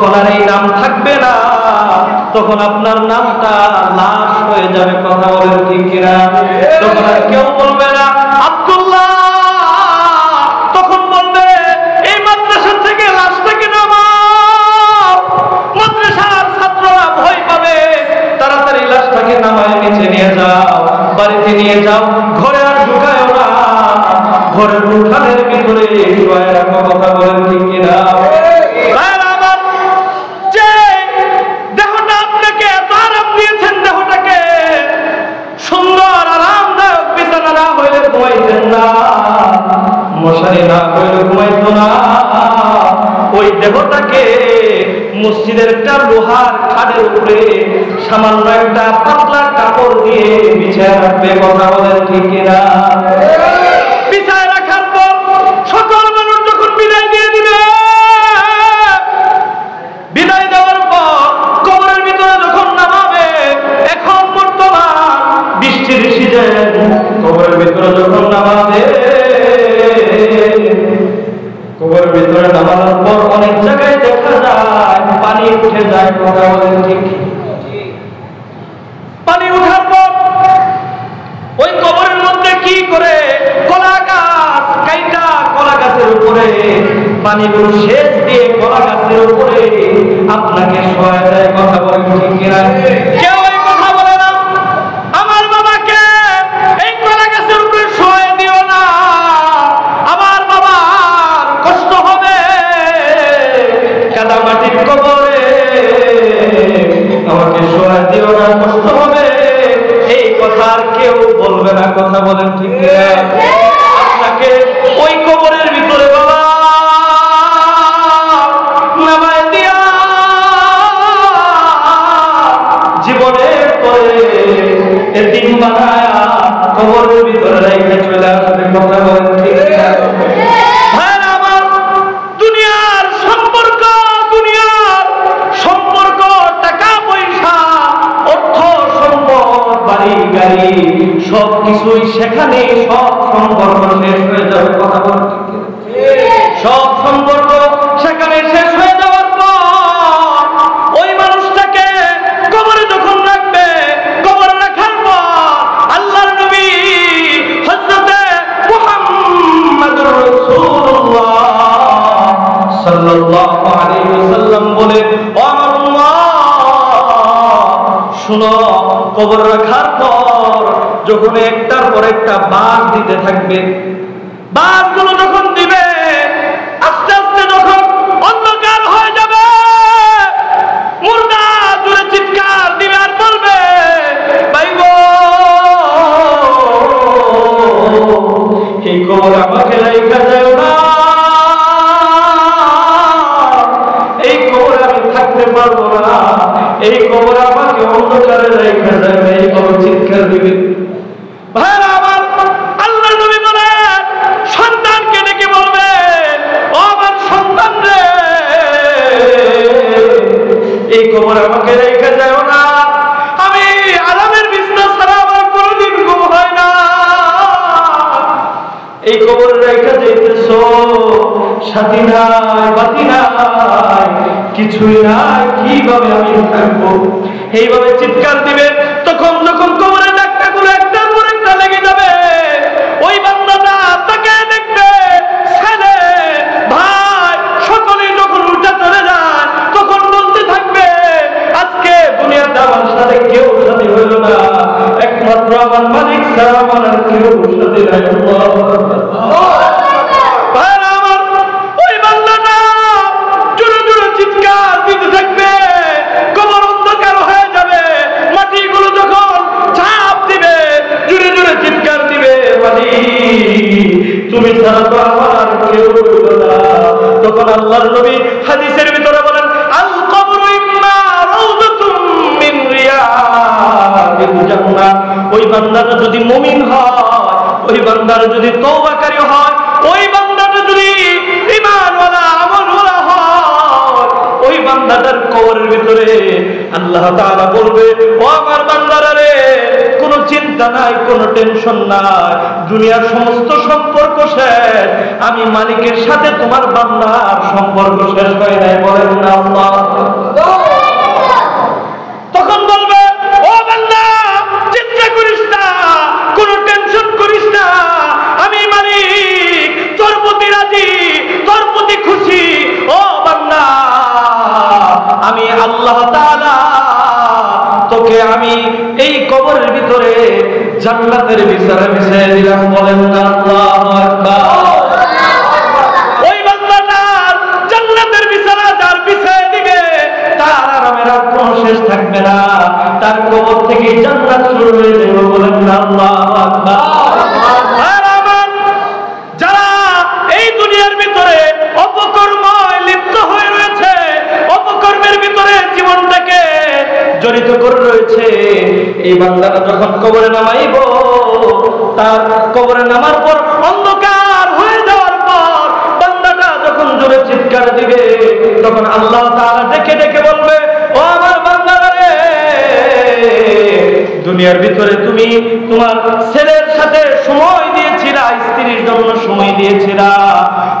তখন আর এই নাম থাকবে না, তখন আপনার নামটা লাশ হয়ে যাবে। কথা বলেন ঠিক কিনা? তখন আর কেউ বলবে না আব্দুল্লাহ, তখন বলবে এই মাদ্রাসা থেকে লাশটাকে নামাও। মাদ্রাসার ছাত্ররা ভয় পাবে, তাড়াতাড়ি লাশটাকে নামায় নিচে নিয়ে যাও, বাড়িতে নিয়ে যাও, ঘরে আর ঢুকায় না, ঘরের উঠানের ভিতরে শুয়ে রাখো। কথা বলেন ঠিক কিনা? মশারি না হইলে ঘুমাইত না, ওই দেহটাকে মসজিদের একটা লোহার খাটের উপরে সামান্য একটা পাতলা কাপড় দিয়ে বিছায় রাখবে। কথা বলেন ঠিক কিনা? বিছায় রাখার পর সকল মানুষ যখন বিদায় দিয়ে দিবে, বিদায় দেওয়ার পর কবরের ভিতরে যখন নামাবে, এখন বর্তমান বৃষ্টির সিজন, কবরের ভিতরে যখন নামাবে, কবরের ভিতরে নামানোর পর অনেক জায়গায় দেখা যায় পানি উঠে যায়। কথা বলেন ঠিক? পানি উঠার পর ওই কবরের মধ্যে কি করে কলা গাছ কাইটা, কলা গাছের উপরে পানিগুলো সেচ দিয়ে কলা গাছের উপরে আপনাকে শোয়া দেয়। কথা বলেন ঠিক কিনা? কেউ এই কথা বলে না আমার বাবাকে এই কলা গাছের উপরে শোয়া দিও না, আমার বাবার কষ্ট হবে, কাদা মাটির কবরে আমাকে শোয়া দিও না, কষ্ট হবে, এই কথা আর কেউ বলবে না। কথা বলেন ঠিক কিনা? আপনাকে ওই কবরের ভিতরে বাবা নামায় দিয়া জীবনের পরে এতিম বানায়া কবরের ভিতরে রেখে চলে আসবে। কথা বলেন ঠিক কিনা? সব কিছুই সেখানে, সব সম্পর্ক শেষ হয়ে যাবে। কথা বলতে সব সম্পর্ক সেখানে শেষ হয়ে যাওয়ার পর ওই মানুষটাকে কবরে যখন রাখবে, কবরে রাখার পর আল্লাহর নবী হযরতে মুহাম্মদুর রাসূলুল্লাহ সাল্লাল্লাহু আলাইহি ওয়াসাল্লাম বলে, ও আমার উম্মাহ শুনো, কবর রাখার পর যখন একটার পর একটা বাঘ দিতে থাকবে, বাঘগুলো যখন দিবে, আস্তে আস্তে যখন অন্ধকার হয়ে যাবে, মুর্দা জুড়ে চিৎকার দিবে আর বলবে, ভাইগো এই কবর আমাকে রাইখা যাও না, এই কবর আমি থাকতে পারবো না, এই কবর আমাকে অন্ধকারে রাইখা যাবে। এই কবর চিৎকার দিবে। ভাইরা আমার, আল্লাহর নবী বলে সন্তানকে ডেকে বলবে, ও আমার সন্তান রে, এই কবর আমাকে রেখে যাও না, আমি আরামের বিছানা ছাড়া আমার কোনোদিন ঘুম হয় না, এই কবর রেখে যাইতেছো, সাথী নাই, বাতি নাই, কিছুই নাই, কিভাবে আমি থাকবো? এইভাবে চিৎকার দিবে। তখন যখন কবরের ডাক্তারগুলো একটার পর একটা লেগে যাবে, ওই বান্দাটা তাকে দেখবে, ছেলে ভাই সকলেই যখন উঠে চলে যায়, তখন বলতে থাকবে, আজকে দুনিয়াতে আমার সাথে কেউ সাথী হইল না, একমাত্র আমার মালিক ছাড়া আমার আর কেউ সাথী নাই। তুমি ছাড়া তো আমার কেউ হইল না। তখন আল্লাহর নবী হাদিসের ভিতরে বলেন, আল কবরু ইম্মা রাউযাতুম মিন রিয়াদিল জান্নাহ। ওই বান্দাটা যদি মুমিন হয়, ওই বান্দাটা যদি তওবাকারী হয়, ওই বান্দাটা যদি ঈমানওয়ালা আমলওয়ালা হয়, ওই বান্দাটার কবরের ভিতরে আল্লাহ তাআলা বলবে, ও আমার বান্দারা রে, কোনো চিন্তা চিন্তা নাই, কোনো টেনশন নাই, দুনিয়ার সমস্ত সম্পর্ক শেষ, আমি মালিকের সাথে তোমার বান্দার সম্পর্ক শেষ হয় নাই। বলেন না আল্লাহ। তখন বলবে, ও বান্দা চিন্তা করিস না, কোনো টেনশন করিস না, আমি মালিক তোর প্রতি রাজি, তোর প্রতি খুশি। ও বান্দা, আমি আল্লাহ তাআলা তোকে আমি এই কবরের ভিতরে জান্নাতের বিছানা বিছিয়ে দিলাম। বলেন না আল্লাহু আকবার। ওই বান্দাটার জান্নাতের বিছানা যার বিছিয়ে দিবে, তার আরামের আর কোনো শেষ থাকবে না, তার কবর থেকে জান্নাত শুরু হয়ে যাবে। বলেন না আল্লাহু আকবার। যারা এই দুনিয়ার ভিতরে অপকর্ময় লিপ্ত হয়ে রয়েছে, অপকর্মের ভিতরে জীবনটাকে জড়িত করে রয়েছে, এই বান্দাটা যখন কবরে নামাইব, তার কবরে নামার পর অন্ধকার হয়ে যাওয়ার পর বান্দাটা যখন জোরে চিৎকার দিবে, তখন আল্লাহ তাআলা ডেকে ডেকে বলবে, ও আমার বান্দারা রে, দুনিয়ার ভিতরে তুমি তোমার ছেলের সাথে সময় দিয়েছিলা, স্ত্রীর জন্য সময় দিয়েছিলা,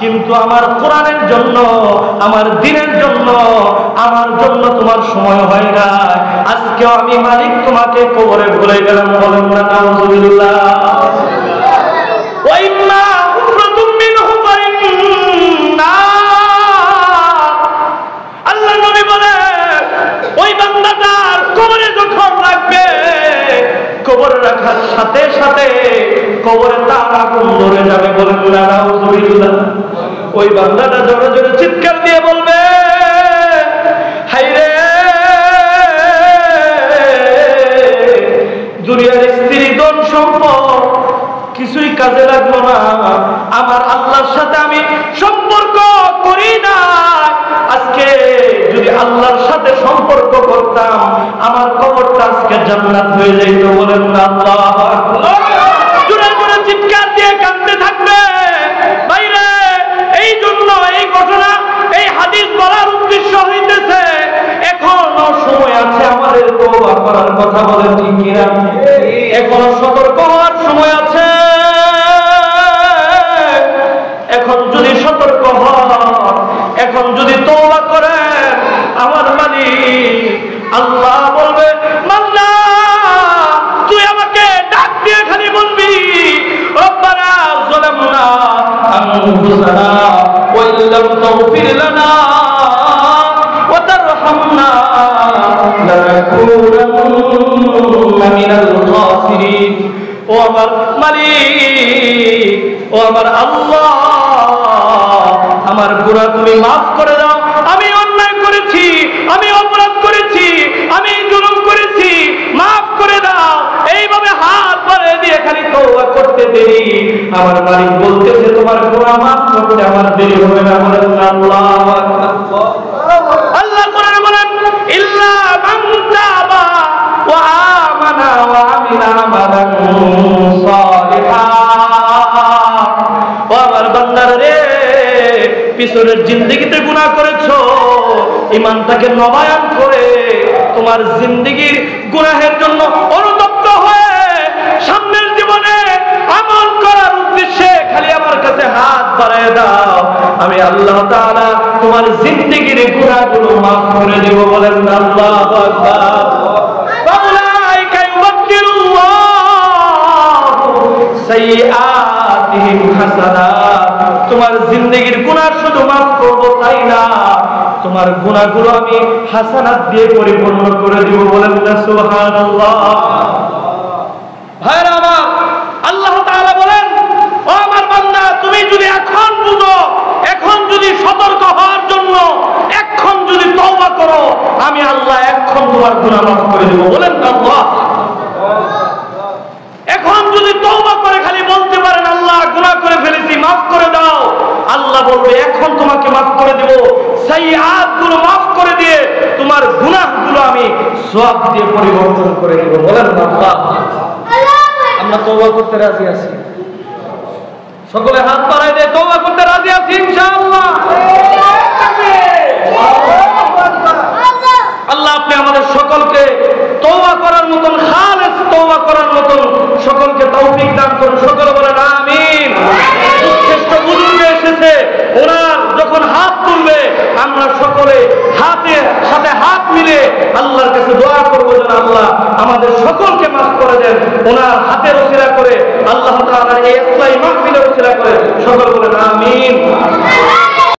কিন্তু আমার কোরআনের জন্য, আমার দ্বীনের জন্য, আমার জন্য তোমার সময় হয় না। আজকে আমি মালিক তোমাকে কবরে ভুলে গেলাম। বলেন না নাউযুবিল্লাহ। ওয়া ইম্মা উফরাতুম মিনহু ফাইন্না, আল্লাহ নবী বলেন, ওই বান্দাটার কবরে যখন রাখবে, কবরে রাখার সাথে সাথে কবরে তার আগুন ধরে যাবে। বলেন না নাউযুবিল্লাহ। ওই বান্দাটা জোরে জোরে চিৎকার দিয়ে বলবে, হায়রে, দুনিয়ার স্ত্রী ধন সম্পদ কিছুই কাজে লাগলো না, আমার আল্লাহর সাথে আমি সম্পর্ক করি না। আজকে যদি আল্লাহর সাথে সম্পর্ক করতাম, আমার কবরটা আজকে জান্নাত হয়ে যাইত। বলেন না আল্লাহু আকবার। জোরে জোরে চিৎকার দিয়ে কাঁদতে থাকবে। বাইরে এই জন্য এই ঘটনা, এই হাদিস বলার উদ্দেশ্য হইতেছে, এখনো সময় আছে আমাদের তওবা করার কথা। বলেন ঠিক কিনা? এখনো সতর্ক হওয়ার সময় আছে। এখন যদি সতর্ক হন, এখন যদি তওবা করেন, আমার মালিক আল্লাহ বলবে, বান্দা তুই আমাকে ডাক দিয়ে খালি বলবি, রব্বানা যালামনা আনফুসানা ওয়া ইল্লাম তাগফির লানা ওয়া তারহামনা লানাকুনান্না মিনাল খাসিরিন। ও আমার মালিক, ও আমার আল্লাহ, আমার গুনাহ তুমি মাফ করে দাও। আমি অন্যায় করেছি, আমি অপরাধ করেছি, আমি জুলুম করেছি, মাফ করে দাও। এইভাবে হাত বাড়িয়ে দিয়ে খালি তওবা করতে দেরি, আমার মালিক বলতেছে তোমার গুনাহ মাফ করতে আমার দেরি হবে না। বলেন আল্লাহু আকবার। আল্লাহ কোরআনে বলেন, ইল্লা মান তাবা ওয়া আমানা ওয়া আমিলা আমালান সালিহা। ও আমার বান্দারা রে, পিছনের জিন্দেগিতে গুনাহ করেছো, ঈমানটাকে নবায়ন করে তোমার জিন্দেগির গুনাহের জন্য অনুতপ্ত হয়ে সামনের জীবনে আমল করার উদ্দেশ্যে খালি আমার কাছে হাত বাড়ায় দাও, আমি আল্লাহ তাআলা তোমার জিন্দেগির গুনাহগুলো মাফ করে দেব। বলেন আল্লাহু আকবার। ফাউলাইকা ইউবাদদিলুল্লাহু সাইয়্যাতিহিম হাসানাত। তোমার জিন্দেগির গুনাহ শুধু মাফ করব তাই না, তোমার গুনাহগুলো আমি হাসানাত দিয়ে পরিপূর্ণ করে দেব। বলেন না সুবহানাল্লাহ। ভাইরা আমার, আল্লাহ তাআলা বলেন, ও আমার বান্দা তুমি যদি এখন বুঝো, এখন যদি সতর্ক হওয়ার জন্য এখন যদি তওবা করো, আমি আল্লাহ এখন তোমার গুনাহ মাফ করে দেব। বলেন আল্লাহ। এখন যদি তওবা করে খালি বলতে পারেন আল্লাহ গুনাহ করে ফেলেছি মাফ করে দাও, আল্লাহ বলবে এখন তোমাকে মাফ করে দেব। সাইয়্যাতগুলো মাফ করে দিয়ে তোমার গুনাহগুলো আমি সওয়াব দিয়ে পরিবর্তন করে দেব। বলেন আল্লাহ। আমরা তওবা করতে রাজি আছি? সকলে হাত বাড়ায় দিয়ে তওবা করতে রাজি আছি ইনশাআল্লাহ। আল্লাহ আপনি আমাদের সকলকে তওবা করার মতন খালেস তওবা করার মতন সকলকে তৌফিক দান করুন। সকলে বলেন আমিন। শ্রেষ্ঠ বুজুর্গ এসেছে, ওনার যখন হাত তুলবে আমরা সকলে হাতে সাথে হাত মিলে আল্লাহর কাছে দোয়া করবো যেন আল্লাহ আমাদের সকলকে মাফ করে দেন। ওনার হাতের ওসিলা করে আল্লাহ তাআলার এই ইসলামী মাহফিলের ওসিলা করে সকল বলেন আমিন।